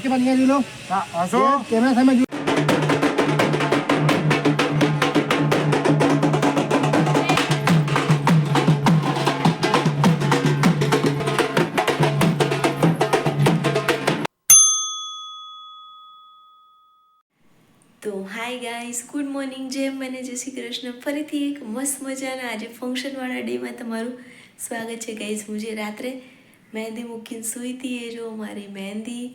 के बाद यहाँ लो हंसो कैमरा सामने તો હાય ગાઈસ, ગુડ મોર્નિંગ. જેમ મને જય શ્રી કૃષ્ણ. ફરીથી એક મસ્ત મજાના આજે ફંક્શનવાળા ડેમાં તમારું સ્વાગત છે ગાઈસ. હું જે રાત્રે મહેંદી મૂકીને સૂઈ હતી એ જો મારી મહેંદી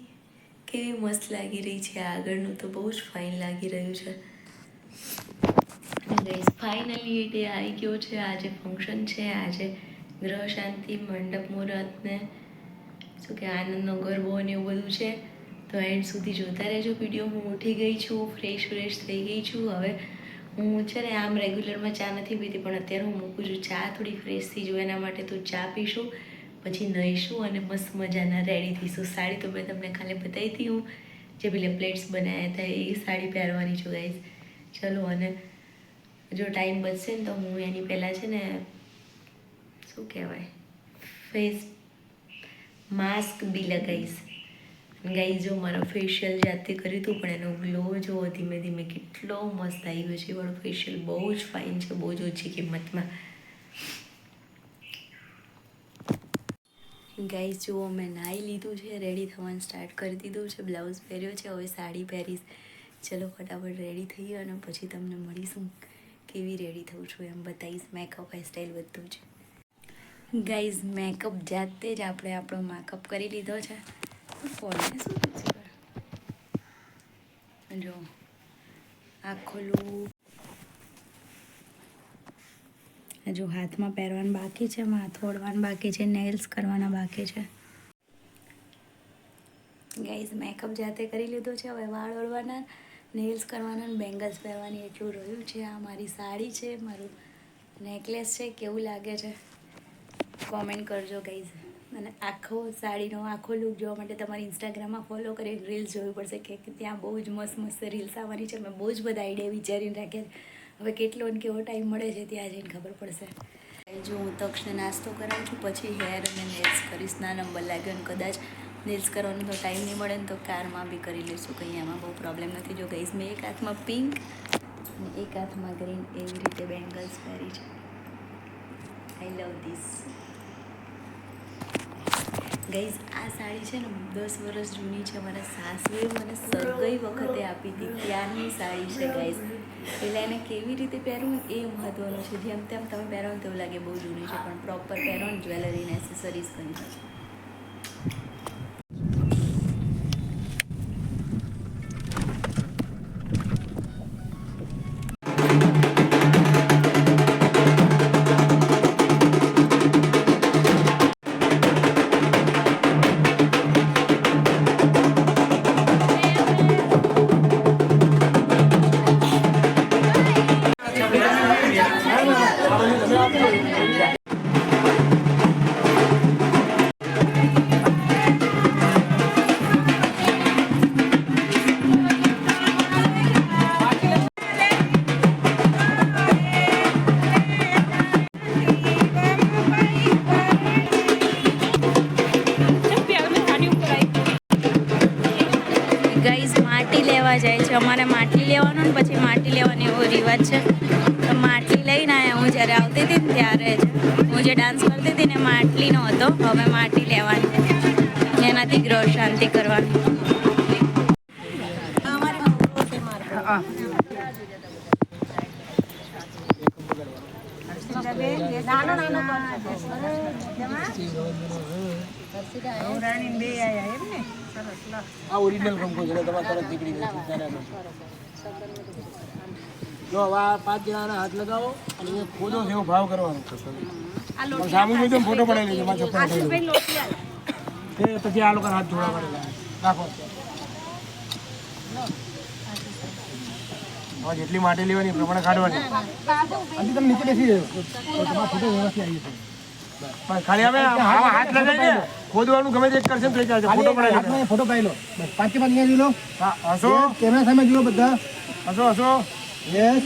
કેવી મસ્ત લાગી રહી છે. આગળનું તો બહુ જ ફાઇન લાગી રહ્યું છે. અને ગાઈસ ફાઇનલી એ ડે આવી ગયો છે. આજે ફંક્શન છે. આજે ગ્રહ શાંતિ, મંડપ મુહૂર્ત ને શું કે આનંદનો ગરબો ને એવું બધું છે. તો એન્ડ સુધી જોતા રહેજો વિડીયો. હું ઉઠી ગઈ છું, ફ્રેશ થઈ ગઈ છું. હવે હું છે ને આમ રેગ્યુલરમાં ચા નથી પીતી, પણ અત્યારે હું મૂકું છું ચા થોડી ફ્રેશ થઈ જાય એના માટે. તો ચા પીશું, પછી નહીશું અને મસ્ત મજાના રેડી થઈશું. સાડી તો મેં તમને કાલે બતાવી હતી, હું જે પેલા પ્લેટ્સ બનાવ્યા હતા એ સાડી પહેરવાની છું ગાઈઝ. ચલો, અને જો ટાઈમ બચશે ને તો હું એની પહેલાં છે ને શું કહેવાય ફેસ માસ્ક બી લગાવીશ. ગાઈઝ જો મારા ફેશિયલ જાતે કર્યું હતું, પણ એનો ગ્લો જો ધીમે ધીમે કેટલો મસ્ત આવી ગયો છે. મારું ફેશિયલ બહુ જ ફાઇન છે, બહુ જ ઓછી કિંમતમાં. ગાઈઝ જુઓ, મેં નાહી લીધું છે, રેડી થવાનું સ્ટાર્ટ કરી દીધું છે, બ્લાઉઝ પહેર્યો છે, હવે સાડી પહેરીશ. ચલો ફટાફટ રેડી થઈએ અને પછી તમને મળીશું કેવી રેડી થઉં છું એમ બતાવીશ. મેકઅપ, હેરસ્ટાઈલ બધું જ. ગાઈઝ મેકઅપ જાતે જ આપણે આપણો મેકઅપ કરી લીધો છે. ફોનને શું થયું છે? જો આખો લુક હજુ હાથમાં પહેરવાનું બાકી છે, માથું ઓળવાનું બાકી છે, નેલ્સ કરવાના બાકી છે. ગાઈઝ મેકઅપ જાતે કરી લીધો છે. હવે વાળ ઓળવાના, નેલ્સ કરવાના, બેંગલ્સ પહેરવાની એટલું રહ્યું છે. આ મારી સાડી છે, મારું નેકલેસ છે. કેવું લાગે છે કોમેન્ટ કરજો ગાઈઝ. અને આખો સાડીનો આખો લુક જોવા માટે તમારે ઇન્સ્ટાગ્રામમાં ફોલો કરી રીલ્સ જોવી પડશે કે ત્યાં બહુ જ મસ્ત મસ્ત રીલ્સ આવવાની છે. મેં બહુ જ બધા આઈડિયા વિચારીને રાખ્યા. હવે કેટલો ને કેવો ટાઈમ મળે છે ત્યાં જઈને ખબર પડશે. જો હું તક્ષને નાસ્તો કરાવું છું, પછી હેર અને નેલ્સ કરીશ. ના નંબર લાગ્યો ને કદાચ નેલ્સ કરવાનો તો ટાઈમ નહીં મળે ને તો કારમાં બી કરી લઈશું, કંઈ એમાં બહુ પ્રોબ્લેમ નથી. જો ગઈશ મેં એક હાથમાં પિંક અને એક હાથમાં ગ્રીન એવી રીતે બેંગલ્સ પહેરી છે. આઈ લવ ધીસ. ગાઈઝ આ સાડી છે ને 10 વર્ષ જૂની છે. મારા સાસુએ મને સગાઈ વખતે આપી હતી, ત્યારની સાડી છે ગાઈઝ. એટલે એને કેવી રીતે પહેરવું એ મહત્વનું છે. જેમ તેમ તમે પહેરો ને તેવું લાગે બહુ જૂની છે, પણ પ્રોપર પહેરો ને જ્વેલરી ને એસેસરીઝ કરી છે. જાય છે અમારે માટલી લેવાનું ને પછી માટલી લેવાની એવો રિવાજ છે. તો માટલી લઈને આવ્યા. હું જ્યારે આવતી હતી ને ત્યારે જ હું જે ડાન્સ કરતી હતી ને માટલીનો હતો. હવે માટલી લેવાની, એનાથી ગ્રહ શાંતિ કરવાની. આ ઓરિજિનલ કંકો છે, તમારે તરત નીકળી જશે. જો હવે 5 જણાના હાથ લગાવો અને અહીંયા ખોદો જેવો ભાવ કરવાનો. સામુ જોજો, ફોટો પડાવી લેજો. પછી આ લોકો હાથ ધોવા પડેલા રાખો. જેટલી માટી લેવાની પ્રમાણે કાઢવાની. હજી તમે નીચે બેસી જાઓ, તમારા ફોટો વ્યવસ્થિત આવી જશે. ખાલી હવે હાથ લગાવીને ખોદવાનું ગમે તે કરશે ને થઈ જશે. ફોટો પડાવી ફોટો પાડી લો. બસ 5 કે 5 અહીંયા જોઈ લો. હસો કેમેરા સામે જુઓ બધા. હસો યસ.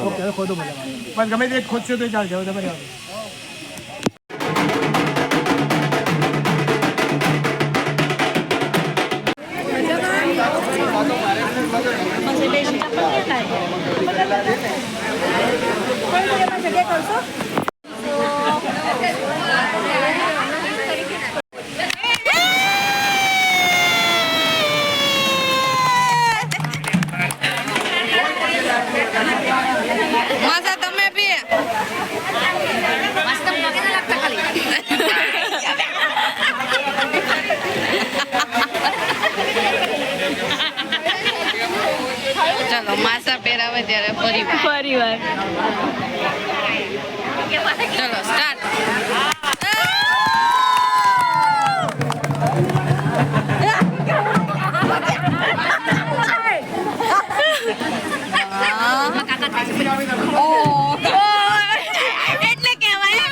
ઓકે ખોદો બોલાવવાનું. બસ ગમે તે ખોદશે તો ચાલશે. હવે તમારે અત્યારે ફરી વાર ચલો સ્ટાર્ટ. એટલે કહેવાય.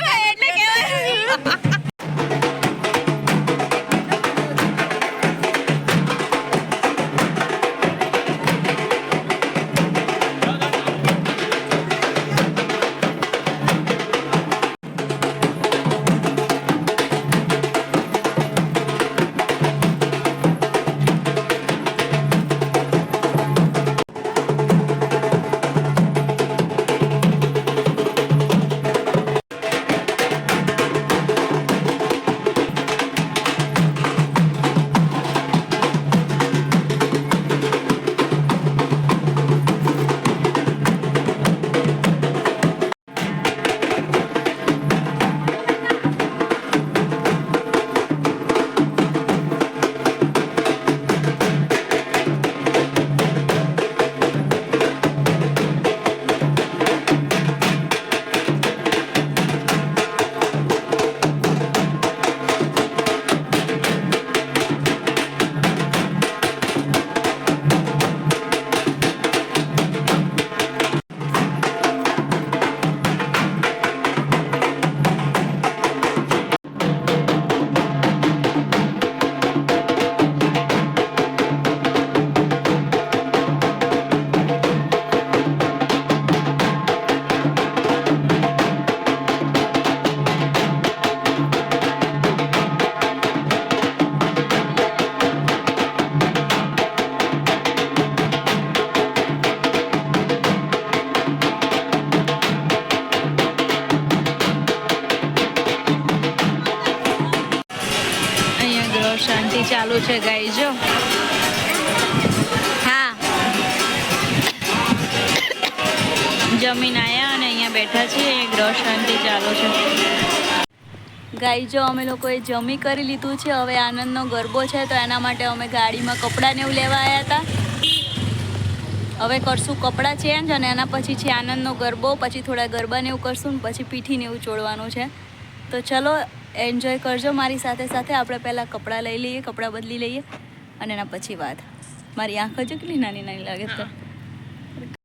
શાંતિ ચાલુ છે ગાઈસ જો. હા જમીન આયા અને અહીંયા બેઠા છીએ. અહીંયા ગ્રહ શાંતિ ચાલુ છે ગાઈસ જો. અમે લોકોએ જમી કરી લીધું છે. હવે આનંદનો ગરબો છે તો એના માટે અમે ગાડીમાં કપડાં ને એવું લેવા આવ્યા હતા. હવે કરશું કપડાં ચેન્જ અને એના પછી છે આનંદનો ગરબો. પછી થોડા ગરબા ને એવું કરશું ને પછી પીઠીને એવું ચોડવાનું છે. તો ચલો એન્જોય કરજો મારી સાથે સાથે. આપણે પહેલાં કપડાં લઈ લઈએ, કપડાં બદલી લઈએ અને એના પછી વાત. મારી આંખો જો કેટલી નાની નાની લાગે છે.